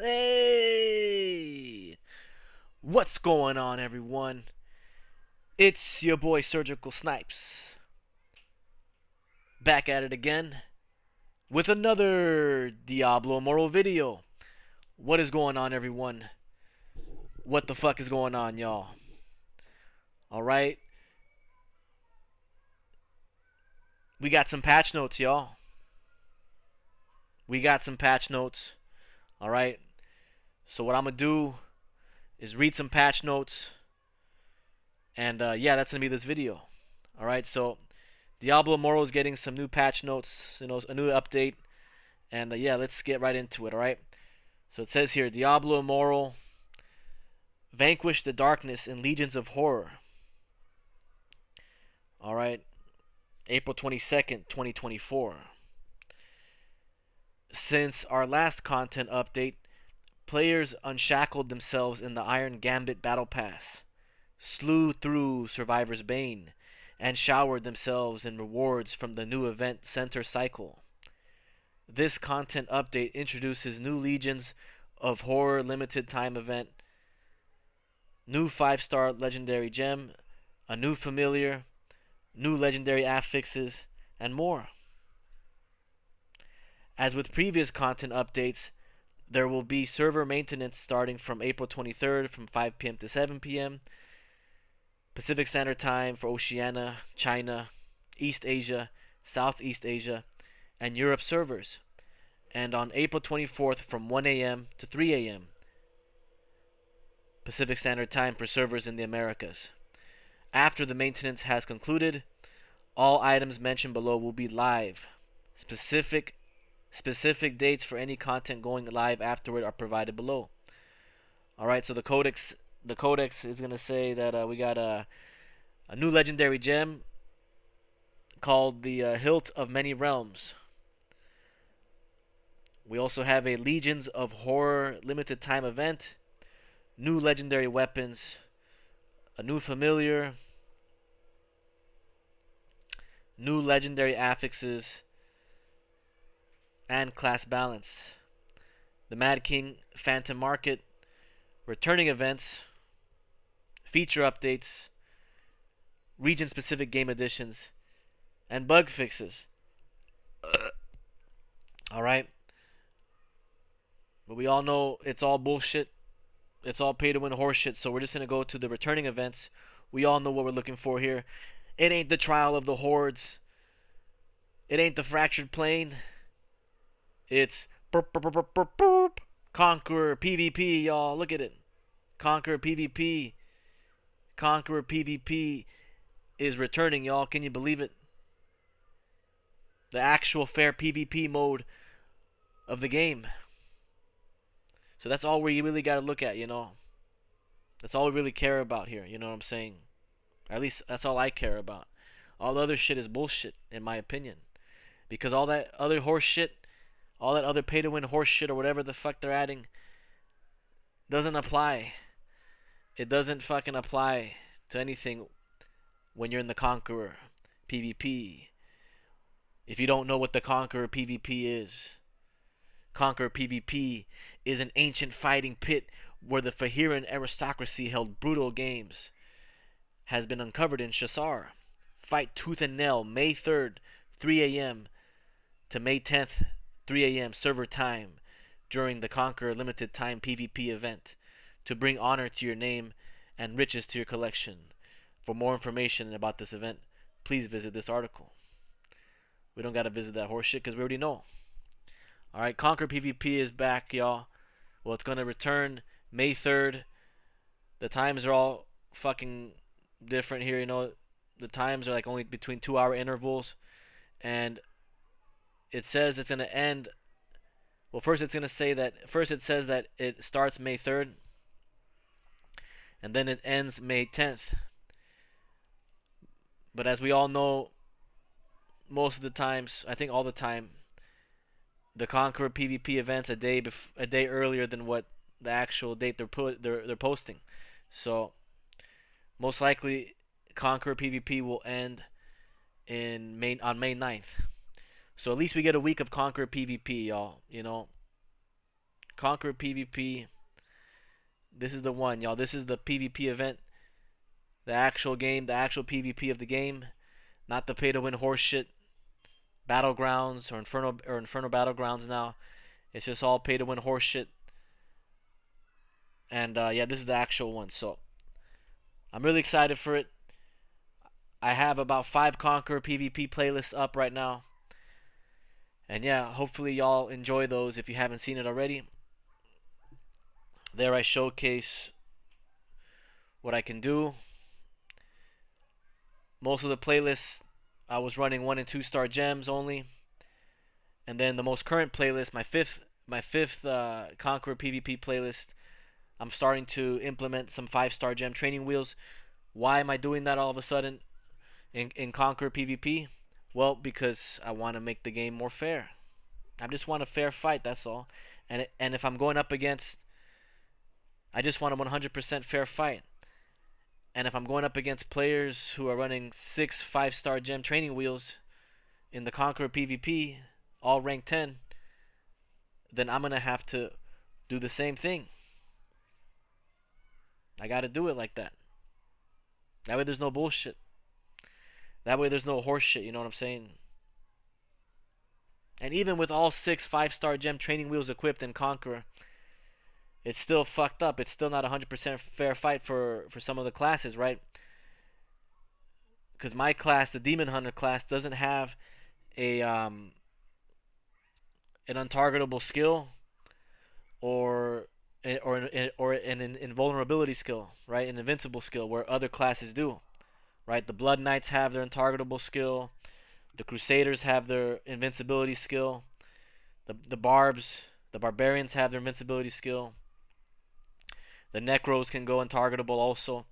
Hey! What's going on, everyone? It's your boy Surgical Snipes. Back at it again with another Diablo Immoral video. What is going on, everyone? What the fuck is going on, y'all? Alright? We got some patch notes, y'all. We got some patch notes. Alright? So what I'm gonna do is read some patch notes. And yeah, that's gonna be this video. Alright, so Diablo Immortal is getting some new patch notes, a new update. And yeah, let's get right into it, alright? So it says here, Diablo Immoral, vanquish the darkness in legions of horror. Alright, April 22nd, 2024. Since our last content update, players unshackled themselves in the Iron Gambit Battle Pass, slew through Survivor's Bane, and showered themselves in rewards from the new event Center Cycle. This content update introduces new Legions of Horror limited time event, new 5-star legendary gem, a new familiar, new legendary affixes, and more. As with previous content updates, there will be server maintenance starting from April 23rd from 5 p.m. to 7 p.m. Pacific Standard Time for Oceania, China, East Asia, Southeast Asia, and Europe servers, and on April 24th from 1 a.m. to 3 a.m. Pacific Standard Time for servers in the Americas. After the maintenance has concluded, all items mentioned below will be live. Specific dates for any content going live afterward are provided below. Alright, so the codex is going to say that we got a new legendary gem called the Hilt of Many Realms. We also have a Legions of Horror limited time event, new legendary weapons, a new familiar, new legendary affixes, and class balance. The Mad King Phantom Market, returning events, feature updates, region specific game additions, and bug fixes. Alright? But we all know it's all bullshit. It's all pay to win horseshit. So we're just going to go to the returning events. We all know what we're looking for here. It ain't the Trial of the Hordes. It ain't the Fractured Plane. It's Conqueror PVP, y'all. Look at it. Conqueror PVP. Conqueror PVP is returning, y'all. Can you believe it? The actual fair PVP mode of the game. So that's all we really got to look at, That's all we really care about here, you know what I'm saying? Or at least that's all I care about. All the other shit is bullshit, in my opinion. Because all that other horse shit, all that other pay to win horse shit or whatever the fuck they're adding, doesn't apply. It doesn't fucking apply to anything when you're in the Conqueror PvP. If you don't know what the Conqueror PvP is, Conqueror PvP is an ancient fighting pit where the Fahiran aristocracy held brutal games. Has been uncovered in Shasar. Fight tooth and nail May 3rd, 3 a.m. to May 10th, 3 a.m. server time during the Conqueror limited time PvP event to bring honor to your name and riches to your collection. For more information about this event, please visit this article. We don't gotta visit that horse shit because we already know. Alright, Conquer PvP is back, y'all. Well, it's gonna return May 3rd. The times are all fucking different here, The times are like only between 2-hour intervals. And it says it's gonna end. Well, first it says that it starts May 3rd. And then it ends May 10th. But as we all know, most of the times, I think all the time, the Conqueror PvP event's a day earlier than what the actual date they're posting. So most likely Conqueror PvP will end on May 9th. So at least we get a week of Conqueror PvP, y'all. You know, Conqueror PvP. This is the one, y'all. This is the PvP event. The actual game, the actual PvP of the game. Not the pay-to-win horseshit BattleGrounds or Inferno BattleGrounds now. It's just all pay-to-win horseshit. And yeah, this is the actual one. So I'm really excited for it. I have about 5 Conqueror PvP playlists up right now. And yeah, hopefully y'all enjoy those if you haven't seen it already. There I showcase what I can do. Most of the playlists I was running 1 and 2 star gems only. And then the most current playlist, my fifth Conqueror PvP playlist, I'm starting to implement some 5-star gem training wheels. Why am I doing that all of a sudden in Conqueror PvP? Well, because I want to make the game more fair. I just want a fair fight, that's all. And if I'm going up against, I just want a 100% fair fight. And if I'm going up against players who are running 6 5-star gem training wheels in the Conqueror PvP, all rank 10, then I'm going to have to do the same thing. I got to do it like that. That way there's no bullshit. That way there's no horse shit, you know what I'm saying? And even with all 6 5-star gem training wheels equipped in Conqueror, it's still fucked up. It's still not a 100% fair fight for some of the classes, right? Because my class, the Demon Hunter class, doesn't have a an untargetable skill or an invulnerability skill, right? An invincible skill where other classes do, right? The Blood Knights have their untargetable skill. The Crusaders have their invincibility skill. The Barbarians have their invincibility skill. The Necros can go untargetable also.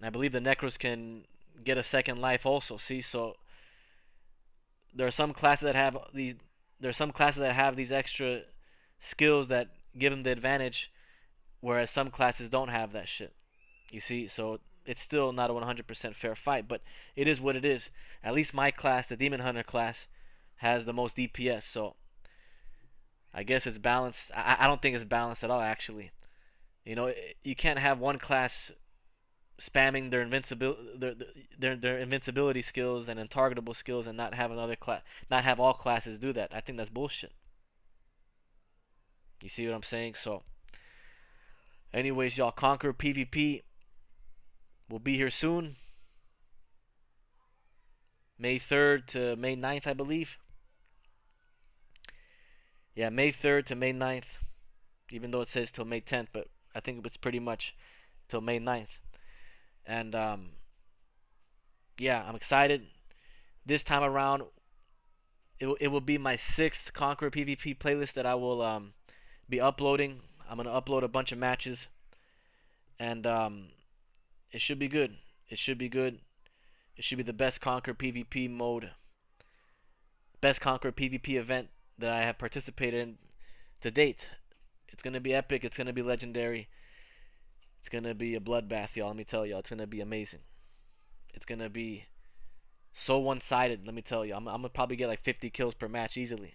I believe the Necros can get a second life also. See, so there are some classes that have these. There are some classes that have these extra skills that give them the advantage, whereas some classes don't have that shit. You see, so it's still not a 100% fair fight, but it is what it is. At least my class, the Demon Hunter class, has the most DPS, so I guess it's balanced. I don't think it's balanced at all, actually. You know, you can't have one class spamming their invincibility skills and untargetable skills and not have another class, not have all classes do that. I think that's bullshit. You see what I'm saying? So, anyways, y'all, Conqueror PvP will be here soon. May 3rd to May 9th, I believe. Yeah, May 3rd to May 9th. Even though it says till May 10th, but I think it's pretty much till May 9th. And yeah, I'm excited. This time around, it will be my 6th Conqueror PvP playlist that I will be uploading. I'm gonna upload a bunch of matches, and it should be good. It should be good. It should be the best Conqueror PvP mode, best Conqueror PvP event that I have participated in to date. It's gonna be epic. It's gonna be legendary. It's gonna be a bloodbath, y'all. Let me tell y'all, it's gonna be amazing. It's gonna be so one-sided. Let me tell you, I'm gonna probably get like 50 kills per match easily,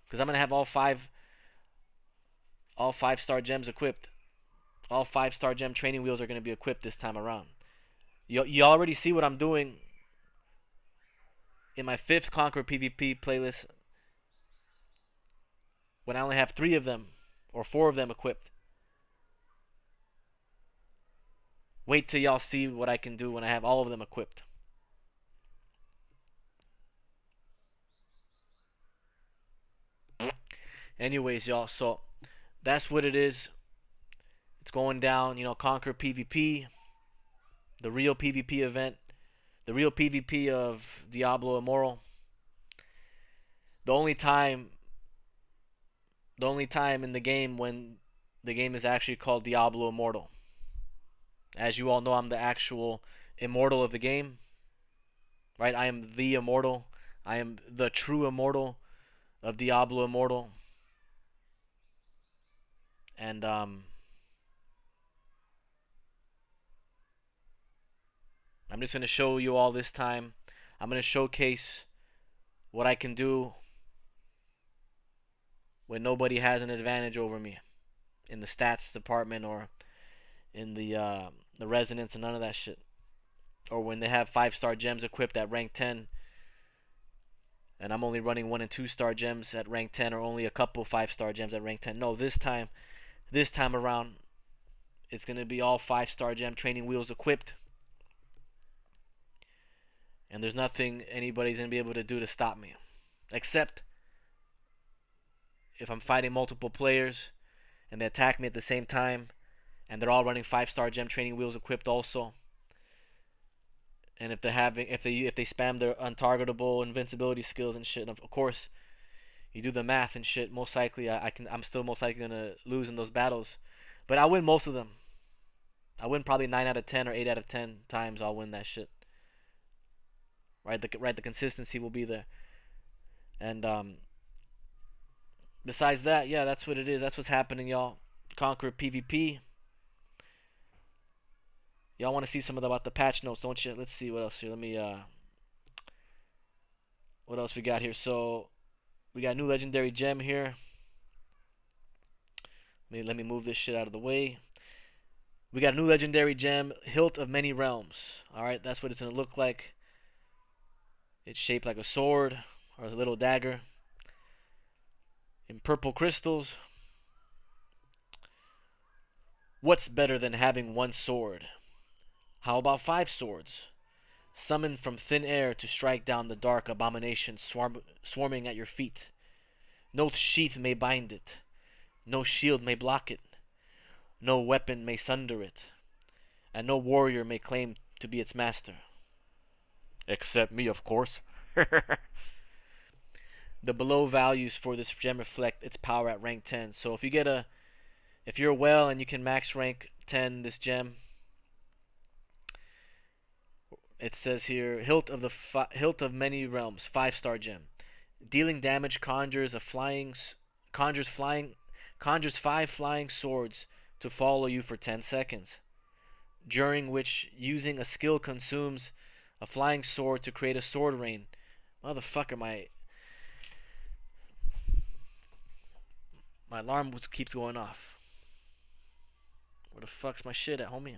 because I'm gonna have all 5-star gems equipped. All 5-star gem training wheels are gonna be equipped this time around. You already see what I'm doing in my 5th Conqueror PvP playlist when I only have 3 of them or 4 of them equipped. Wait till y'all see what I can do when I have all of them equipped. Anyways, y'all, so that's what it is. It's going down, you know, Conqueror PvP, the real PvP event, the real PvP of Diablo Immoral. The only time in the game when the game is actually called Diablo Immortal. As you all know, I'm the actual immortal of the game. Right? I am the immortal. I am the true immortal of Diablo Immortal. And I'm just going to show you all this time. I'm going to showcase what I can do when nobody has an advantage over me in the stats department or in the resonance and none of that shit. Or when they have 5-star gems equipped at rank 10 and I'm only running 1 and 2-star gems at rank 10 or only a couple 5-star gems at rank 10. No, this time around it's going to be all 5-star gem training wheels equipped. And there's nothing anybody's going to be able to do to stop me. Except if I'm fighting multiple players and they attack me at the same time and they're all running 5-star gem training wheels equipped also. And if they spam their untargetable invincibility skills and shit, of course, you do the math and shit. Most likely, I'm still most likely gonna lose in those battles, but I win most of them. I win probably 9 out of 10 or 8 out of 10 times. I'll win that shit. Right, the consistency will be there. And besides that, yeah, that's what it is. That's what's happening, y'all. Conqueror PVP. Y'all want to see some of about the patch notes, don't you? Let's see what else here. Let me what else we got here? So we got a new legendary gem here. Let me move this shit out of the way. We got a new legendary gem, Hilt of Many Realms. Alright, that's what it's gonna look like. It's shaped like a sword or a little dagger. In purple crystals. What's better than having one sword? How about 5 swords? Summoned from thin air to strike down the dark abomination swarming at your feet. No sheath may bind it. No shield may block it. No weapon may sunder it. And no warrior may claim to be its master. Except me, of course. The below values for this gem reflect its power at rank 10. So if you're well and you can max rank 10 this gem, it says here, Hilt of Many Realms, 5-star gem. Dealing damage conjures 5 flying swords to follow you for 10 seconds. During which using a skill consumes a flying sword to create a sword rain. Motherfucker, my alarm keeps going off. Where the fuck's my shit at, homie?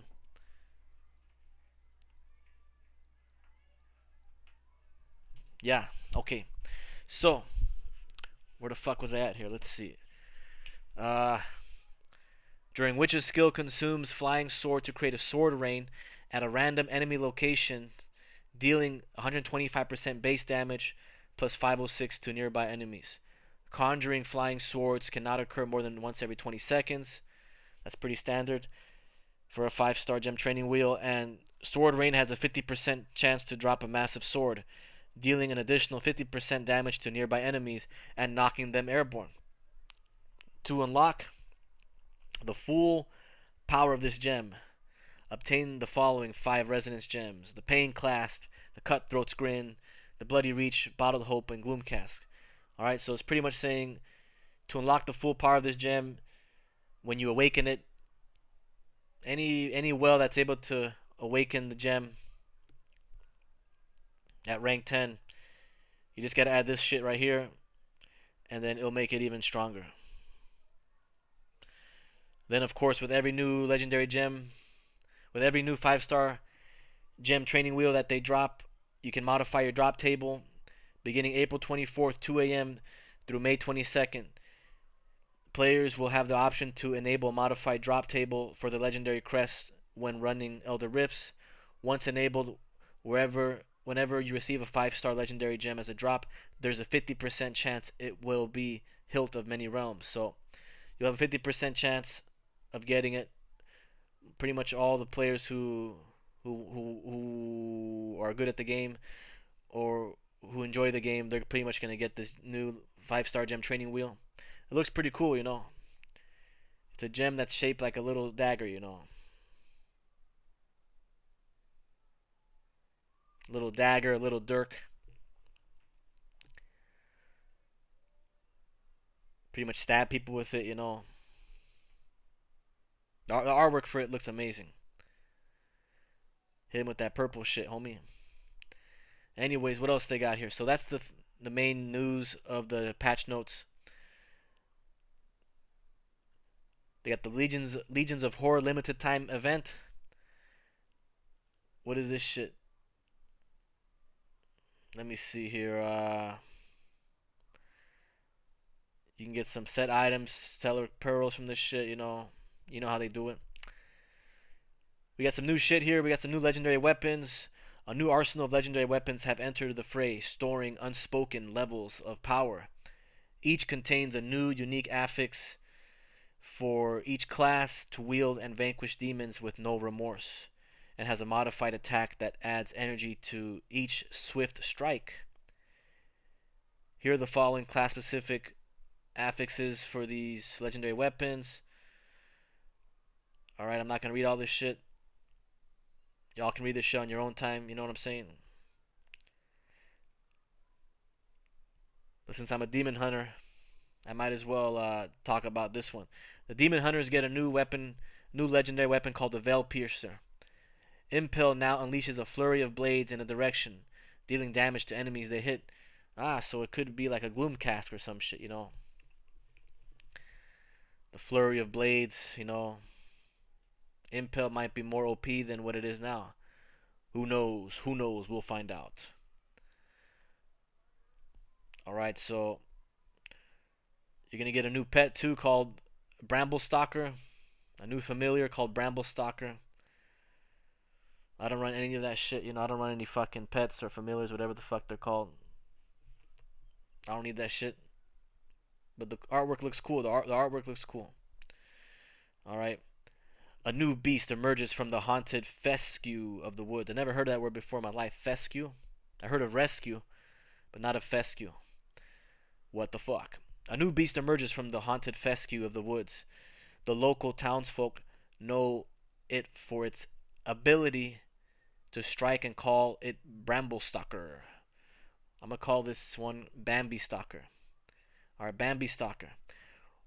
Yeah, okay. So, where the fuck was I at here? Let's see. During which a skill consumes flying sword to create a sword rain at a random enemy location, dealing 125% base damage plus 506 to nearby enemies. Conjuring flying swords cannot occur more than once every 20 seconds. That's pretty standard for a 5-star gem training wheel. And sword rain has a 50% chance to drop a massive sword, dealing an additional 50% damage to nearby enemies and knocking them airborne. To unlock the full power of this gem, obtain the following 5 resonance gems: the Pain Clasp, the Cutthroat's Grin, the Bloody Reach, Bottled Hope, and Gloom Cask. Alright, so it's pretty much saying to unlock the full power of this gem, when you awaken it, any well that's able to awaken the gem at rank 10, you just gotta add this shit right here, and then it'll make it even stronger. Then, of course, with every new legendary gem, with every new 5-star gem training wheel that they drop, you can modify your drop table beginning April 24th, 2 a.m. through May 22nd. Players will have the option to enable a modified drop table for the legendary crests when running Elder Rifts. Once enabled, whenever you receive a 5-star legendary gem as a drop, there's a 50% chance it will be Hilt of Many Realms. So you'll have a 50% chance of getting it. Pretty much all the players who are good at the game or who enjoy the game, they're pretty much gonna get this new 5-star gem training wheel. It looks pretty cool, you know. It's a gem that's shaped like a little dagger, you know. Little dagger, a little dirk. Pretty much stab people with it, you know. The artwork for it looks amazing. Hit him with that purple shit, homie. Anyways, what else they got here? So that's main news of the patch notes. They got the Legions of Horror limited time event. What is this shit? Let me see here. You can get some set items, stellar pearls from this shit. You know how they do it. We got some new shit here. We got some new legendary weapons. A new arsenal of legendary weapons have entered the fray, storing unspoken levels of power. Each contains a new, unique affix for each class to wield and vanquish demons with no remorse, and has a modified attack that adds energy to each swift strike. Here are the following class-specific affixes for these legendary weapons. Alright, I'm not going to read all this shit. Y'all can read this shit on your own time, you know what I'm saying? But since I'm a demon hunter, I might as well talk about this one. The demon hunters get a new weapon, new legendary weapon called the Veil Piercer. Impel now unleashes a flurry of blades in a direction, dealing damage to enemies they hit. So it could be like a Gloom Cask or some shit, you know. The flurry of blades, you know. Impel might be more OP than what it is now. Who knows? Who knows? We'll find out. Alright, so you're going to get a new pet too called Bramble Stalker. A new familiar called Bramble Stalker. I don't run any of that shit, you know. I don't run any fucking pets or familiars, whatever the fuck they're called. I don't need that shit. But the artwork looks cool. The artwork looks cool. Alright. A new beast emerges from the haunted fescue of the woods. I never heard that word before in my life. Fescue? I heard of rescue, but not of fescue. What the fuck? A new beast emerges from the haunted fescue of the woods. The local townsfolk know it for its ability to strike and call it Bramble Stalker. I'm going to call this one Bambi Stalker. Alright, Bambi Stalker.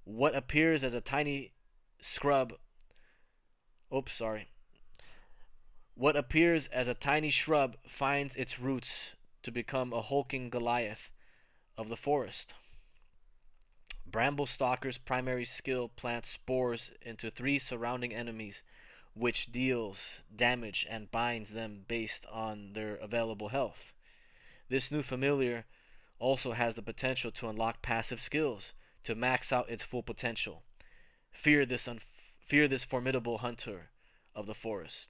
What appears as a tiny scrub... Oops, sorry. What appears as a tiny shrub finds its roots to become a hulking Goliath of the forest. Bramble Stalker's primary skill plants spores into 3 surrounding enemies, which deals damage and binds them based on their available health. This new familiar also has the potential to unlock passive skills to max out its full potential. Fear this formidable hunter of the forest.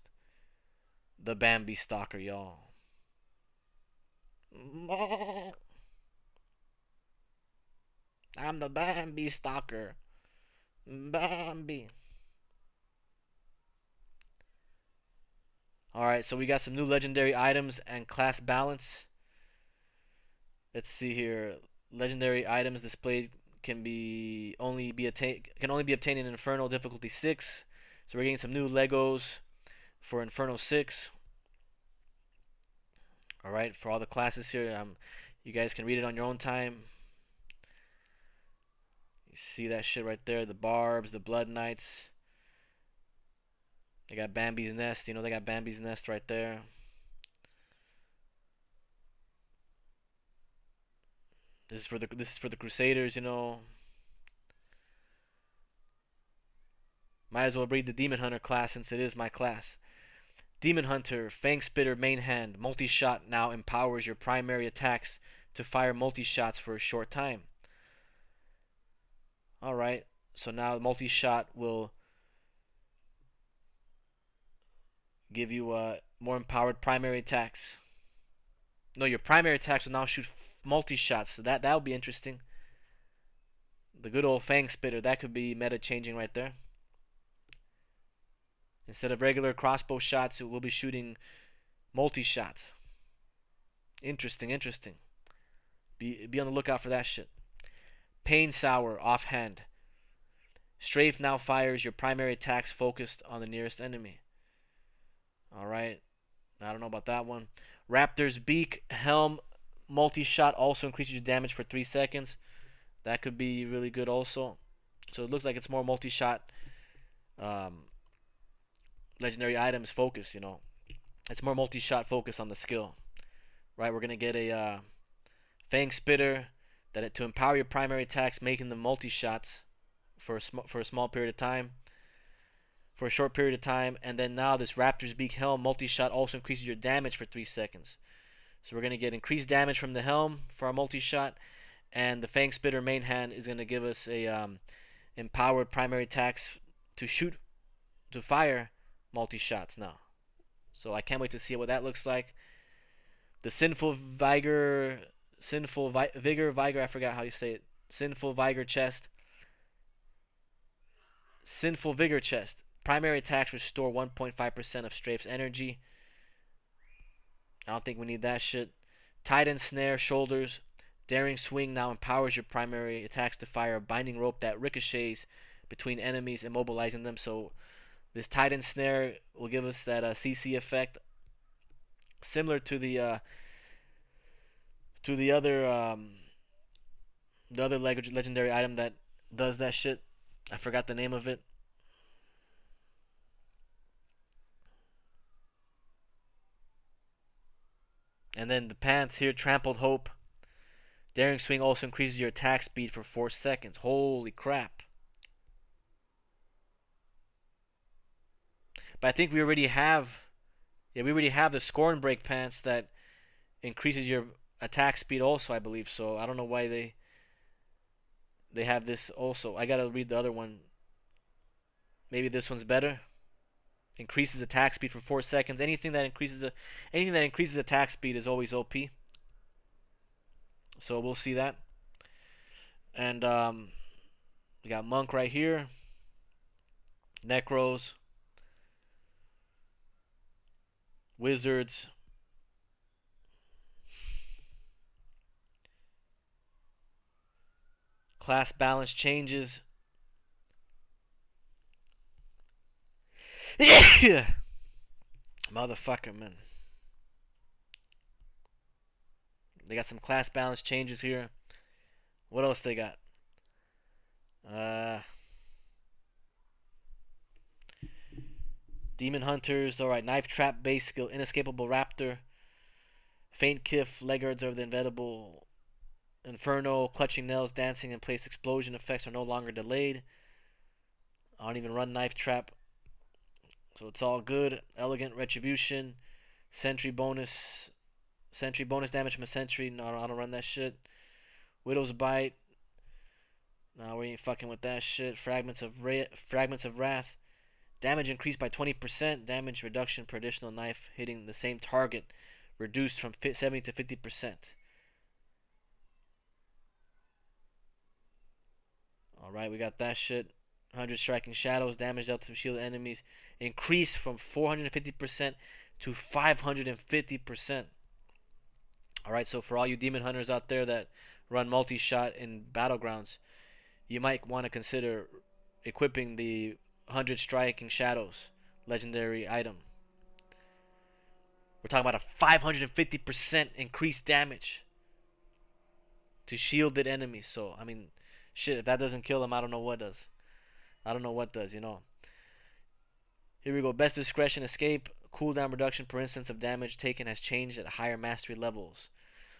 The Bambi Stalker, y'all. I'm the Bambi Stalker. Bambi. Alright, so we got some new legendary items and class balance. Let's see here. Legendary items displayed can only be obtained in Inferno difficulty 6. So we're getting some new Legos for Inferno 6. Alright, for all the classes here, you guys can read it on your own time. You see that shit right there, the Barbs, the Blood Knights. They got Bambi's Nest, you know, they got Bambi's Nest right there. This is for the Crusaders, you know. Might as well read the Demon Hunter class since it is my class. Demon Hunter, Fang Spitter main hand, multi-shot now empowers your primary attacks to fire multi-shots for a short time. Alright, so now multi-shot will give you more empowered primary attacks. No, your primary attacks will now shoot multi-shots, so that'll be interesting. The good old Fang Spitter, that could be meta changing right there. Instead of regular crossbow shots, it will be shooting multi-shots. Interesting, interesting. Be on the lookout for that shit. Pain Sour, offhand. Strafe now fires your primary attacks focused on the nearest enemy. Alright. I don't know about that one. Raptor's Beak, Helm, multi-shot also increases your damage for 3 seconds. That could be really good also. So it looks like it's more multi-shot legendary items focus, you know. It's more multi-shot focus on the skill. Right, we're going to get a Fang Spitter, to empower your primary attacks, making them multi-shots for a small period of time, for a short period of time. And then now this Raptor's Beak Helm multi-shot also increases your damage for 3 seconds. So we're going to get increased damage from the Helm for our multi-shot, and the Fang Spitter main hand is going to give us a empowered primary attacks to fire multi-shots now. So I can't wait to see what that looks like. The Sinful Vigor, I forgot how you say it. Sinful Vigor Chest. Sinful Vigor Chest. Primary attacks restore 1.5% of Strafe's energy. I don't think we need that shit. Titan Snare Shoulders. Daring Swing now empowers your primary attacks to fire a binding rope that ricochets between enemies, immobilizing them. So this Titan Snare will give us that CC effect, similar to the other legendary item that does that shit. I forgot the name of it. And then the pants here, Trampled Hope. Daring Swing also increases your attack speed for 4 seconds. Holy crap. But I think we already have the Scorn Break pants that increases your attack speed also, I believe. So I don't know why they have this also. I gotta read the other one. Maybe this one's better. Increases attack speed for 4 seconds. Anything that increases attack speed is always OP. So we'll see that. And we got Monk right here. Necros. Wizards. Class balance changes. Motherfucker, man. They got some class balance changes here. What else they got? Demon Hunters. Alright, Knife Trap base skill. Inescapable Raptor. Faint Kiff. Legguards of the Inevitable. Inferno. Clutching Nails. Dancing in place. Explosion effects are no longer delayed. I don't even run Knife Trap, so it's all good. Elegant Retribution. Sentry bonus damage from a sentry. No, I don't run that shit. Widow's Bite. No, we ain't fucking with that shit. Fragments of Wrath. Damage increased by 20%. Damage reduction per additional knife hitting the same target reduced from 70 to 50%. Alright, we got that shit. 100 Striking Shadows. Damage dealt to shielded enemies increased from 450% to 550%. Alright, so for all you Demon Hunters out there that run multi-shot in Battlegrounds, you might want to consider equipping the 100 Striking Shadows legendary item. We're talking about a 550% increased damage to shielded enemies. So, I mean, shit, if that doesn't kill them, I don't know what does. You know. Here we go. Best Discretion Escape. Cooldown reduction per instance of damage taken has changed at higher mastery levels.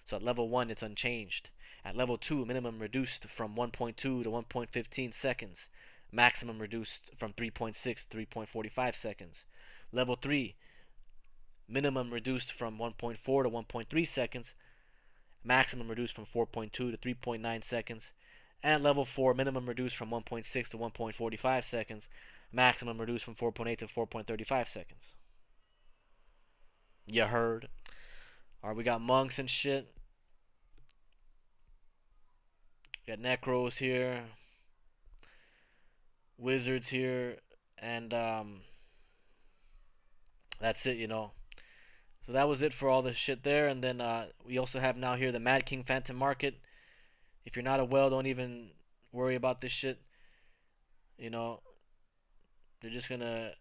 So at level 1, it's unchanged. At level 2, minimum reduced from 1.2 to 1.15 seconds. Maximum reduced from 3.6 to 3.45 seconds. Level 3, minimum reduced from 1.4 to 1.3 seconds. Maximum reduced from 4.2 to 3.9 seconds. And at level 4, minimum reduced from 1.6 to 1.45 seconds. Maximum reduced from 4.8 to 4.35 seconds. You heard. Alright, we got monks and shit. We got necros here. Wizards here. And that's it, you know. So that was it for all the shit there. And then we also have now here the Mad King Phantom Market. If you're not a whale, don't even worry about this shit. You know, they're just gonna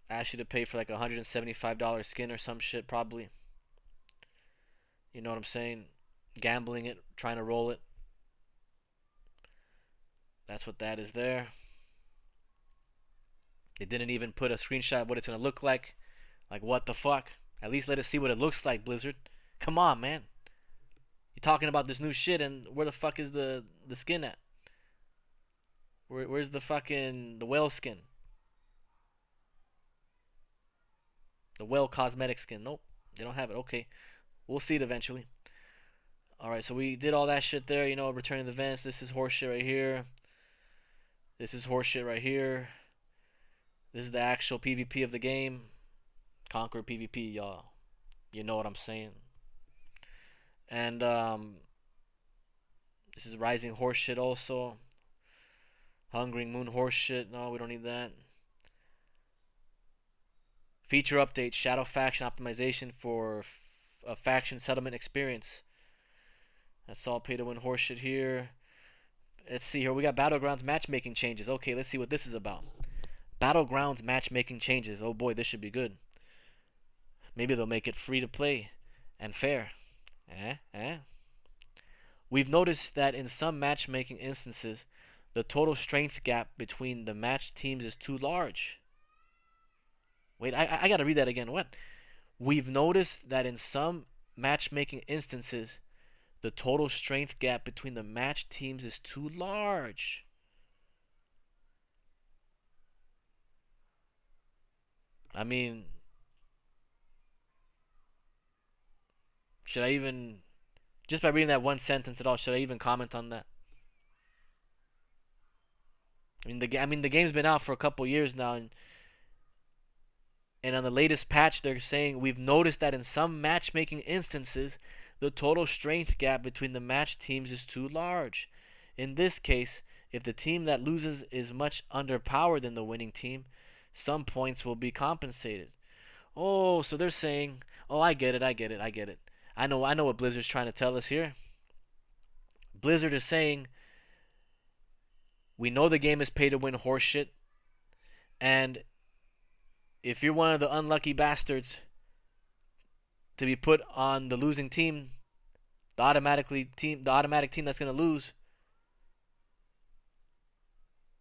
ask you to pay for like $175 skin or some shit, probably. You know what I'm saying? Gambling it, trying to roll it. That's what that is there. They didn't even put a screenshot of what it's gonna look like. Like, what the fuck? At least let us see what it looks like, Blizzard. Come on, man. You're talking about this new shit, and where the fuck is the skin at? Where's the fucking the whale skin? The whale cosmetic skin? Nope, they don't have it. Okay, we'll see it eventually. All right, so we did all that shit there. You know, returning the events. This is horseshit right here. This is horseshit right here. This is the actual PvP of the game. Conqueror PVP, y'all. You know what I'm saying. And this is Rising Horseshit also. Hungering Moon Horseshit. No, we don't need that. Feature update. Shadow Faction optimization for a faction settlement experience. That's all pay to win horseshit here. Let's see here. We got BattleGrounds matchmaking changes. Okay, let's see what this is about. BattleGrounds matchmaking changes. Oh boy, this should be good. Maybe they'll make it free to play and fair. We've noticed that in some matchmaking instances, the total strength gap between the matched teams is too large. Wait, I gotta read that again. What? We've noticed that in some matchmaking instances, the total strength gap between the matched teams is too large. I mean, should I even, just by reading that one sentence at all, should I even comment on that? I mean, the game's been out for a couple years now, and on the latest patch, they're saying we've noticed that in some matchmaking instances, the total strength gap between the matched teams is too large. In this case, if the team that loses is much underpowered than the winning team, some points will be compensated. Oh, so they're saying, oh, I get it. I know what Blizzard's trying to tell us here. Blizzard is saying, we know the game is pay to win horseshit, and if you're one of the unlucky bastards to be put on the losing team, the automatic team that's going to lose,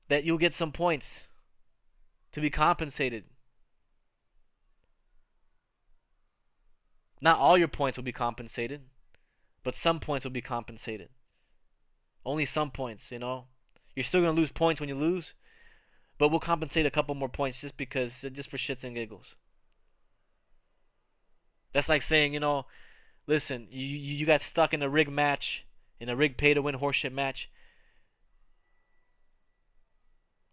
that you'll get some points to be compensated. Not all your points will be compensated, but some points will be compensated. Only some points, you know. You're still going to lose points when you lose, but we'll compensate a couple more points just for shits and giggles. That's like saying, you know, listen, you got stuck in a rig match, in a rig pay to win horseshit match.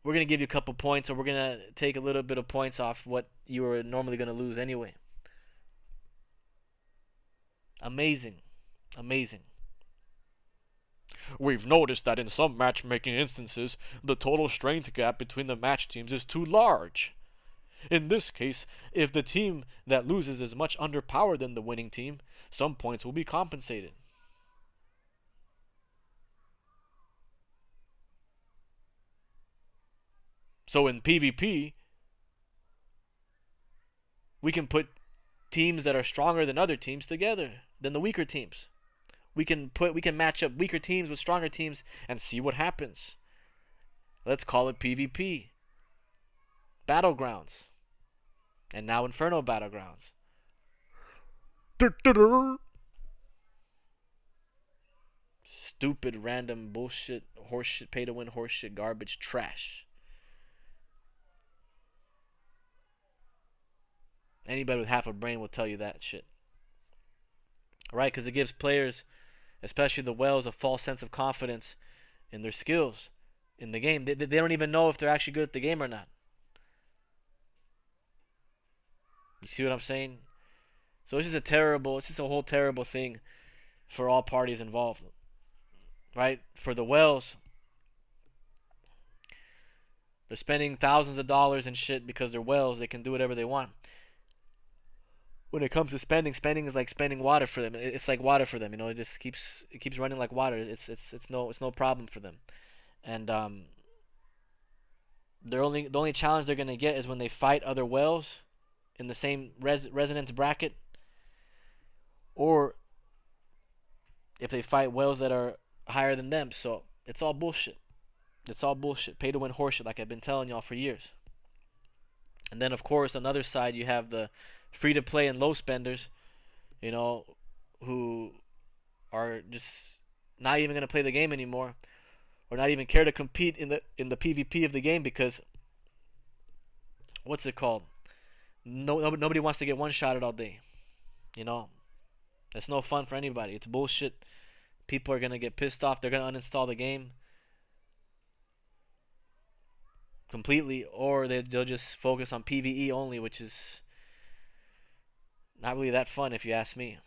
We're going to give you a couple points, or we're going to take a little bit of points off what you were normally going to lose anyway. Amazing. We've noticed that in some matchmaking instances, the total strength gap between the match teams is too large. In this case, if the team that loses is much underpowered than the winning team, some points will be compensated. So in PvP, we can put teams that are stronger than other teams together, than the weaker teams. We can match up weaker teams with stronger teams and see what happens. Let's call it PvP. BattleGrounds. And now Inferno BattleGrounds. Stupid, random bullshit, horseshit, pay to win horseshit, garbage, trash. Anybody with half a brain will tell you that shit. Right? Because it gives players, especially the whales, a false sense of confidence in their skills in the game. They don't even know if they're actually good at the game or not. You see what I'm saying? So it's just a whole terrible thing for all parties involved. Right? For the whales, they're spending thousands of dollars and shit because they're whales. They can do whatever they want. When it comes to spending is like spending water for them. It's like water for them, you know. It just keeps running like water. It's no problem for them. And the only challenge they're gonna get is when they fight other whales in the same resonance bracket, or if they fight whales that are higher than them. So it's all bullshit. Pay to win horseshit, like I've been telling y'all for years. And then of course on the other side you have the free to play and low spenders, you know, who are just not even gonna play the game anymore, or not even care to compete in the PvP of the game because what's it called? Nobody wants to get one shotted all day. You know, that's no fun for anybody. It's bullshit. People are gonna get pissed off. They're gonna uninstall the game completely, or they'll just focus on PvE only, which is not really that fun if you ask me.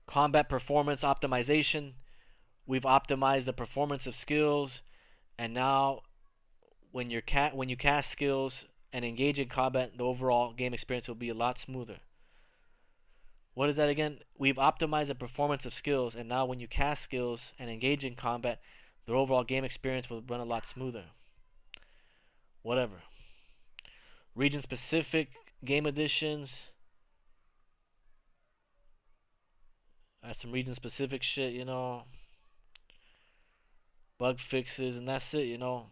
Combat performance optimization. We've optimized the performance of skills, and now when you cast skills and engage in combat, the overall game experience will be a lot smoother. What is that again? We've optimized the performance of skills, and now when you cast skills and engage in combat, the overall game experience will run a lot smoother. Whatever. Region specific game additions. That's some region specific shit, you know. Bug fixes, and that's it, you know.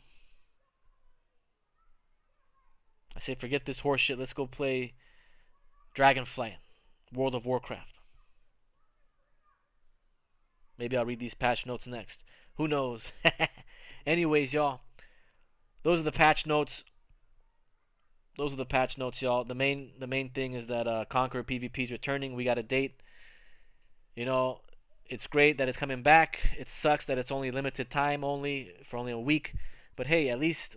I say forget this horse shit. Let's go play Dragonflight, World of Warcraft. Maybe I'll read these patch notes next. Who knows? Anyways, y'all. Those are the patch notes. Those are the patch notes, y'all. The main thing is that Conqueror PvP is returning. We got a date. You know, it's great that it's coming back. It sucks that it's only limited time, for only a week. But hey, at least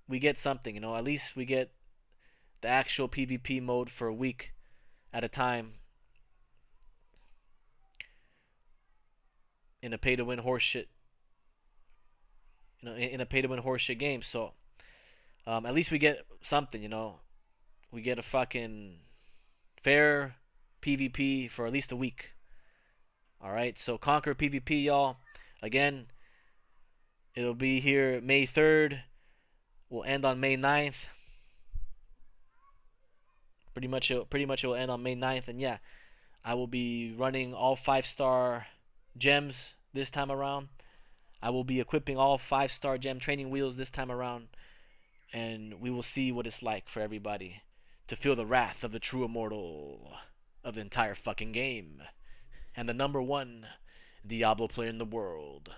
we get something. You know, at least we get the actual PvP mode for a week at a time in a pay-to-win horseshit. You know, in a pay-to-win horseshit game. So at least we get something. You know, we get a fucking fair PvP for at least a week. Alright, so Conquer PvP, y'all. Again, it'll be here May 3rd. We'll end on May 9th. Pretty much it will end on May 9th. And yeah, I will be running all 5-star gems this time around. I will be equipping all 5-star gem training wheels this time around. And we will see what it's like for everybody to feel the wrath of the true immortal of the entire fucking game. And the #1 Diablo player in the world.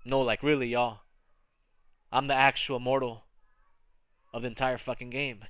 No, like really, y'all. I'm the actual immortal of the entire fucking game.